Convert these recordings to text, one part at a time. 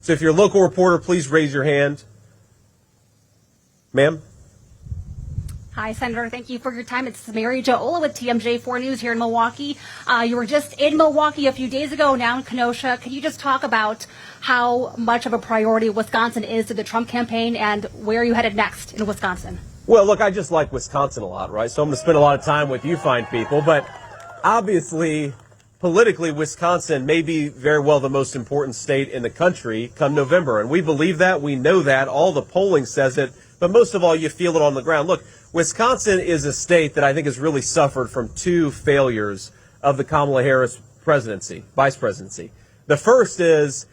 So if you're a local reporter, please raise your hand. Ma'am? Hi, Senator. Thank you for your time. It's Mary Jo Ola with TMJ4 News here in Milwaukee. You were just in Milwaukee a few days ago, now in Kenosha. Could you just talk about how much of a priority Wisconsin is to the Trump campaign and where are you headed next in Wisconsin? Well, look, I just like Wisconsin a lot, right? So I'm going to spend a lot of time with you fine people. But obviously, politically, Wisconsin may be very well the most important state in the country come November. And we believe that. We know that. All the polling says it. But most of all, you feel it on the ground. Look, Wisconsin is a state that I think has really suffered from two failures of the Kamala Harris presidency, vice presidency. The first is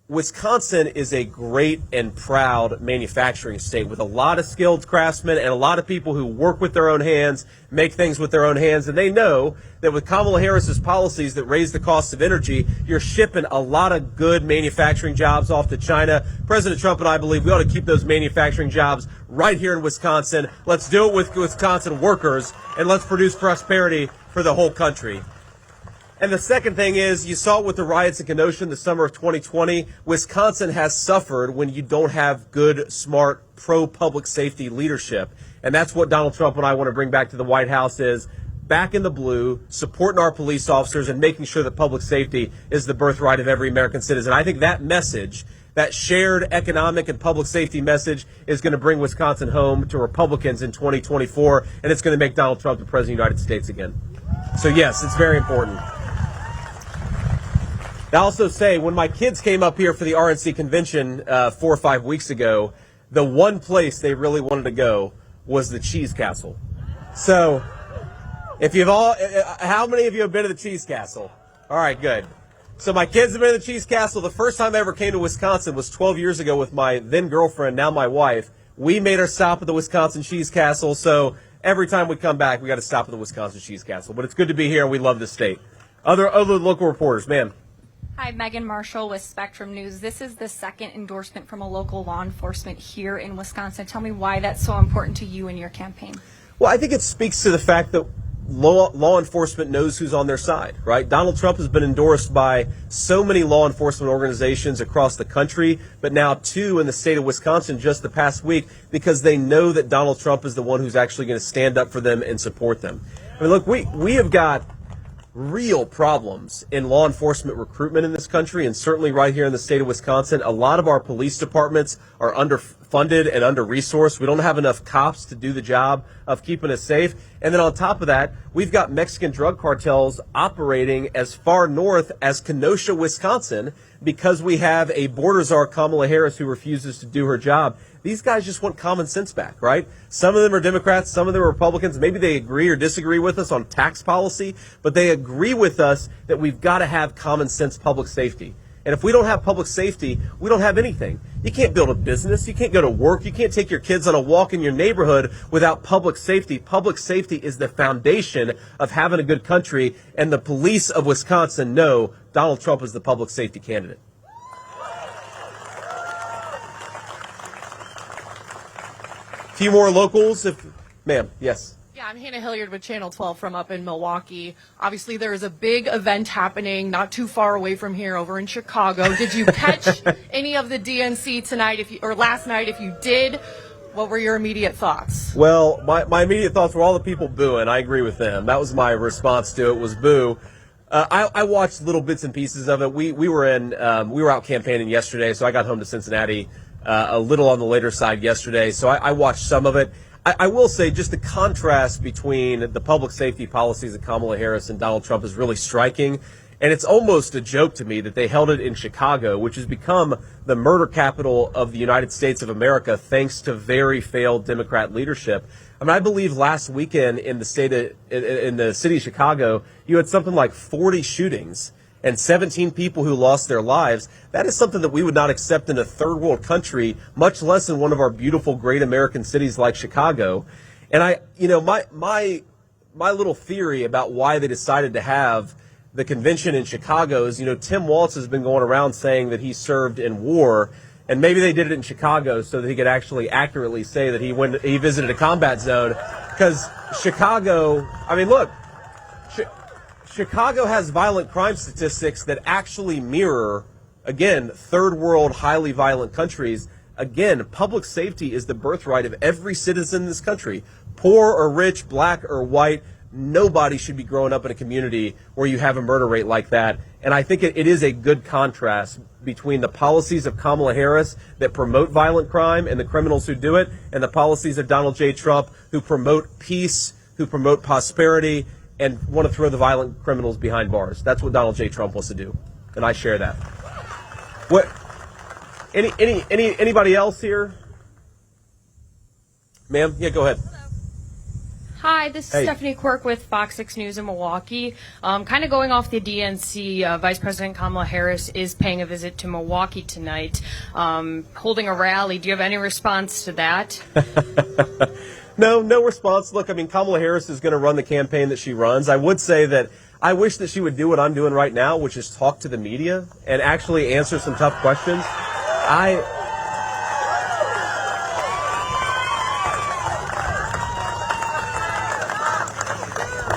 Wisconsin is a great and proud manufacturing state with a lot of skilled craftsmen and a lot of people who work with their own hands, make things with their own hands. And they know that with Kamala Harris's policies that raise the cost of energy, you're shipping a lot of good manufacturing jobs off to China. President Trump and I believe we ought to keep those manufacturing jobs right here in Wisconsin. Let's do it with Wisconsin workers, and let's produce prosperity for the whole country. And the second thing is, you saw it with the riots in Kenosha in the summer of 2020. Wisconsin has suffered when you don't have good, smart, pro-public safety leadership. And that's what Donald Trump and I want to bring back to the White House is back in the blue, supporting our police officers and making sure that public safety is the birthright of every American citizen. I think that message, that shared economic and public safety message, is going to bring Wisconsin home to Republicans in 2024, and it's going to make Donald Trump the President of the United States again. So, yes, it's very important. I also say, when my kids came up here for the RNC convention 4 or 5 weeks ago, the one place they really wanted to go was the Cheese Castle. So, if you've all, how many of you have been to the Cheese Castle? All right, good. So my kids have been to the Cheese Castle. The first time I ever came to Wisconsin was 12 years ago with my then girlfriend, now my wife. We made our stop at the Wisconsin Cheese Castle. So every time we come back, we got to stop at the Wisconsin Cheese Castle. But it's good to be here. We love the state. Other local reporters, ma'am. Hi, Megan Marshall with Spectrum News. This is the second endorsement from a local law enforcement here in Wisconsin. Tell me why that's so important to you and your campaign. Well, I think it speaks to the fact that law enforcement knows who's on their side, right? Donald Trump has been endorsed by so many law enforcement organizations across the country, but now 2 in the state of Wisconsin just the past week, because they know that Donald Trump is the one who's actually going to stand up for them and support them. I mean, look, we have got real problems in law enforcement recruitment in this country, and certainly right here in the state of Wisconsin. A lot of our police departments are underfunded and under-resourced. We don't have enough cops to do the job of keeping us safe. And then on top of that, we've got Mexican drug cartels operating as far north as Kenosha, Wisconsin, because we have a border czar, Kamala Harris, who refuses to do her job. These guys just want common sense back, right? Some of them are Democrats, some of them are Republicans. Maybe they agree or disagree with us on tax policy, but they agree with us that we've got to have common sense public safety. And if we don't have public safety, we don't have anything. You can't build a business. You can't go to work. You can't take your kids on a walk in your neighborhood without public safety. Public safety is the foundation of having a good country, and the police of Wisconsin know Donald Trump is the public safety candidate. A few more locals, ma'am, yes. Yeah, I'm Hannah Hilliard with Channel 12 from up in Milwaukee. Obviously, there is a big event happening not too far away from here over in Chicago. Did you catch any of the DNC tonight, or last night? If you did, what were your immediate thoughts? Well, my immediate thoughts were all the people booing. I agree with them. That was my response to it, was boo. I watched little bits and pieces of it. We were out campaigning yesterday, so I got home to Cincinnati a little on the later side yesterday, so I watched some of it. I will say just the contrast between the public safety policies of Kamala Harris and Donald Trump is really striking, and it's almost a joke to me that they held it in Chicago, which has become the murder capital of the United States of America thanks to very failed Democrat leadership. I mean, I believe last weekend in the city of Chicago, you had something like 40 shootings and 17 people who lost their lives. That is something that we would not accept in a third world country, much less in one of our beautiful, great American cities like Chicago. And my little theory about why they decided to have the convention in Chicago is, Tim Walz has been going around saying that he served in war, and maybe they did it in Chicago so that he could actually accurately say that he visited a combat zone. Because Chicago, I mean, look, Chicago has violent crime statistics that actually mirror again, third world, highly violent countries, again, public safety is the birthright of every citizen in this country. Poor or rich, black or white, nobody should be growing up in a community where you have a murder rate like that. And I think it is a good contrast between the policies of Kamala Harris that promote violent crime and the criminals who do it, and the policies of Donald J. Trump who promote peace, who promote prosperity, and want to throw the violent criminals behind bars. That's what Donald J. Trump wants to do, and I share that. What? Anybody else here? Ma'am? Yeah, go ahead. Hi, this is Stephanie Quirk with Fox 6 News in Milwaukee. Kind of going off the DNC, Vice President Kamala Harris is paying a visit to Milwaukee tonight, holding a rally. Do you have any response to that? No response. Look, I mean, Kamala Harris is going to run the campaign that she runs. I would say that I wish that she would do what I'm doing right now, which is talk to the media and actually answer some tough questions.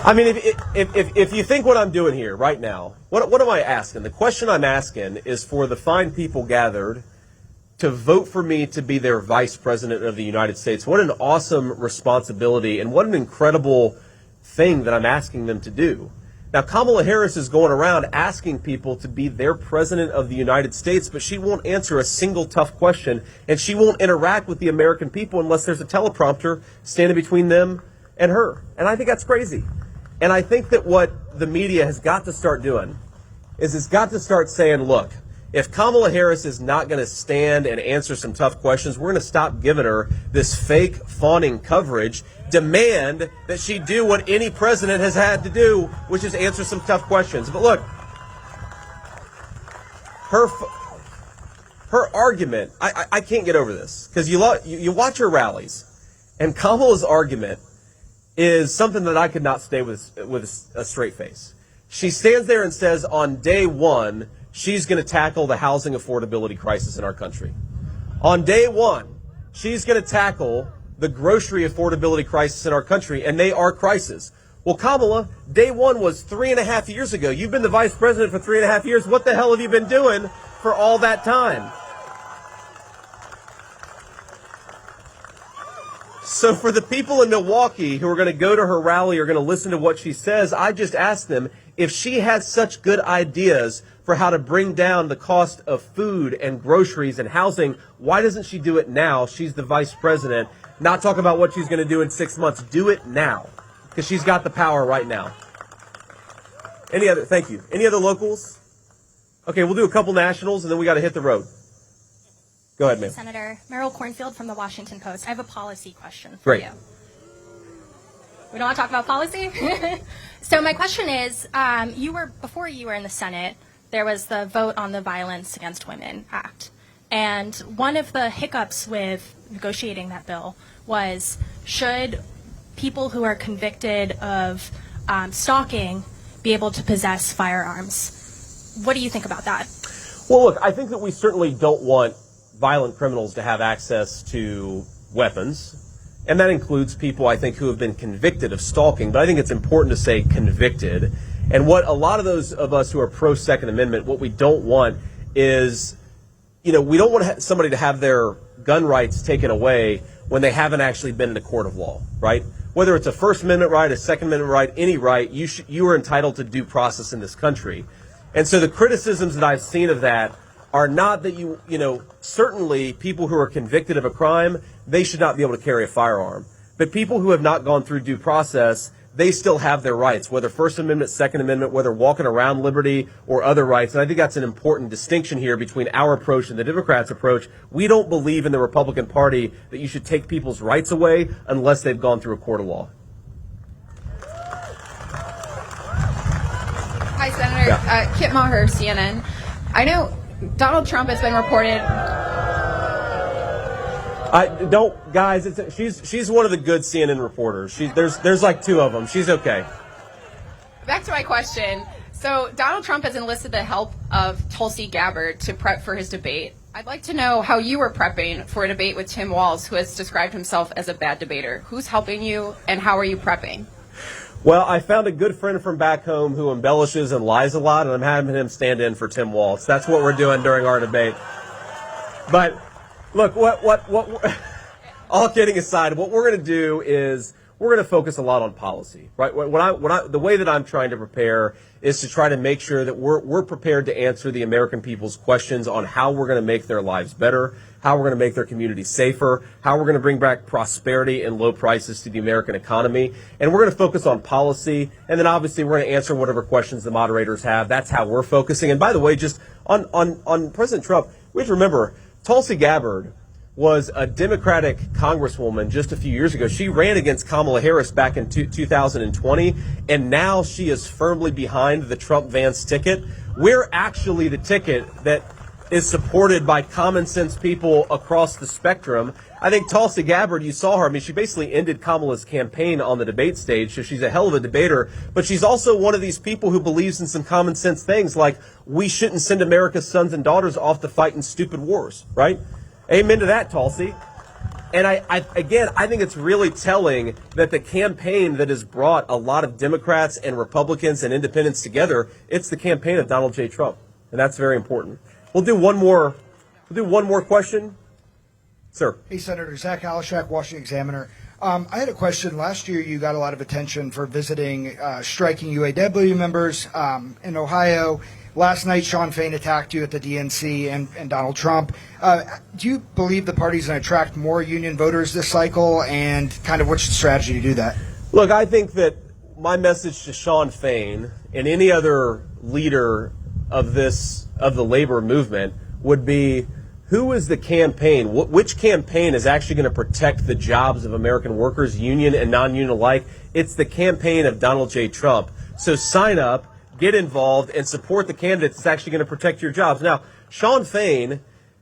I mean, if you think what I'm doing here right now, what am I asking? The question I'm asking is for the fine people gathered to vote for me to be their vice president of the United States. What an awesome responsibility, and what an incredible thing that I'm asking them to do. Now, Kamala Harris is going around asking people to be their president of the United States, but she won't answer a single tough question, and she won't interact with the American people unless there's a teleprompter standing between them and her. And I think that's crazy. And I think that what the media has got to start doing is it's got to start saying, look, if Kamala Harris is not going to stand and answer some tough questions, we're going to stop giving her this fake fawning coverage. Demand that she do what any president has had to do, which is answer some tough questions. But look, her argument, I can't get over this, because you watch her rallies, and Kamala's argument is something that I could not stay with a straight face. She stands there and says on day one, she's going to tackle the housing affordability crisis in our country. On day one, she's going to tackle the grocery affordability crisis in our country, and they are crises. Well, Kamala, day one was 3.5 years ago. You've been the vice president for 3.5 years. What the hell have you been doing for all that time? So for the people in Milwaukee who are going to go to her rally or going to listen to what she says, I just asked them, if she has such good ideas for how to bring down the cost of food and groceries and housing, why doesn't she do it now? She's the vice president. Not talk about what she's going to do in 6 months. Do it now, because she's got the power right now. Thank you. Any other locals? Okay, we'll do a couple nationals, and then we got to hit the road. Go ahead, ma'am. Senator Merrill Cornfield from the Washington Post. I have a policy question for you. We don't want to talk about policy? So my question is, before you were in the Senate, there was the vote on the Violence Against Women Act. And one of the hiccups with negotiating that bill was, should people who are convicted of stalking be able to possess firearms? What do you think about that? Well, look, I think that we certainly don't want violent criminals to have access to weapons. And that includes people, I think, who have been convicted of stalking. But I think it's important to say convicted. And what a lot of those of us who are pro-Second Amendment, what we don't want is, we don't want somebody to have their gun rights taken away when they haven't actually been in a court of law, right? Whether it's a First Amendment right, a Second Amendment right, any right, you are entitled to due process in this country. And so the criticisms that I've seen of that are not that certainly people who are convicted of a crime, they should not be able to carry a firearm. But people who have not gone through due process, they still have their rights, whether First Amendment, Second Amendment, whether walking around liberty or other rights. And I think that's an important distinction here between our approach and the Democrats' approach. We don't believe in the Republican Party that you should take people's rights away unless they've gone through a court of law. Hi, Senator. Kit Maher, CNN. I know Donald Trump has been reported. She's one of the good CNN reporters. There's like two of them. She's okay. Back to my question. So Donald Trump has enlisted the help of Tulsi Gabbard to prep for his debate. I'd like to know how you were prepping for a debate with Tim Walz, who has described himself as a bad debater. Who's helping you, and how are you prepping? Well, I found a good friend from back home who embellishes and lies a lot, and I'm having him stand in for Tim Walz. That's what we're doing during our debate. But look, all kidding aside, what we're going to do is we're going to focus a lot on policy, right? The way that I'm trying to prepare is to try to make sure that we're prepared to answer the American people's questions on how we're going to make their lives better, how we're going to make their communities safer, how we're going to bring back prosperity and low prices to the American economy. And we're going to focus on policy. And then obviously we're going to answer whatever questions the moderators have. That's how we're focusing. And by the way, just on President Trump, we have to remember Tulsi Gabbard was a Democratic congresswoman just a few years ago. She ran against Kamala Harris back in 2020, and now she is firmly behind the Trump-Vance ticket. We're actually the ticket that is supported by common sense people across the spectrum. I think Tulsi Gabbard, you saw her, I mean, she basically ended Kamala's campaign on the debate stage, so she's a hell of a debater, but she's also one of these people who believes in some common sense things like we shouldn't send America's sons and daughters off to fight in stupid wars, right? Amen to that, Tulsi. And I think it's really telling that the campaign that has brought a lot of Democrats and Republicans and independents together, it's the campaign of Donald J. Trump. And that's very important. We'll do one more question. Sir. Hey, Senator Zach Alashak, Washington Examiner. I had a question. Last year, you got a lot of attention for visiting striking UAW members in Ohio. Last night, Sean Fain attacked you at the DNC and Donald Trump. Do you believe the party's going to attract more union voters this cycle, and kind of what's the strategy to do that? Look, I think that my message to Sean Fain and any other leader of the labor movement would be, who is the campaign? Which campaign is actually going to protect the jobs of American workers, union and non-union alike? It's the campaign of Donald J. Trump. So sign up, get involved, and support the candidate that's actually going to protect your jobs. Now, Sean Fain,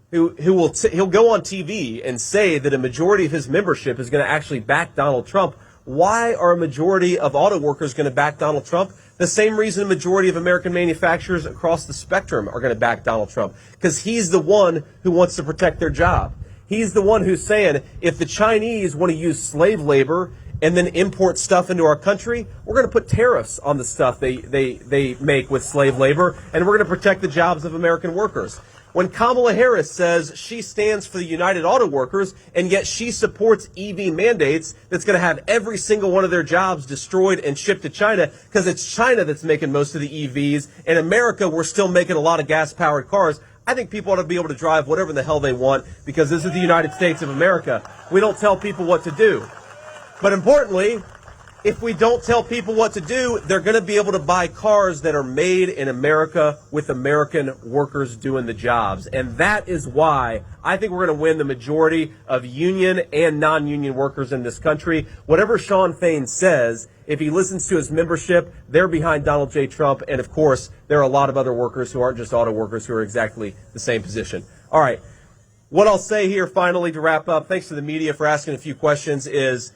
he'll go on TV and say that a majority of his membership is going to actually back Donald Trump. Why are a majority of auto workers going to back Donald Trump? The same reason a majority of American manufacturers across the spectrum are going to back Donald Trump, because he's the one who wants to protect their job. He's the one who's saying, if the Chinese want to use slave labor and then import stuff into our country, we're going to put tariffs on the stuff they make with slave labor, and we're going to protect the jobs of American workers. When Kamala Harris says she stands for the United Auto Workers, and yet she supports EV mandates that's going to have every single one of their jobs destroyed and shipped to China, because it's China that's making most of the EVs. In America, we're still making a lot of gas-powered cars. I think people ought to be able to drive whatever the hell they want, because this is the United States of America. We don't tell people what to do. But importantly, if we don't tell people what to do, they're going to be able to buy cars that are made in America with American workers doing the jobs. And that is why I think we're going to win the majority of union and non-union workers in this country. Whatever Sean Fain says, if he listens to his membership, they're behind Donald J. Trump. And of course, there are a lot of other workers who aren't just auto workers who are exactly the same position. All right. What I'll say here finally to wrap up, thanks to the media for asking a few questions, is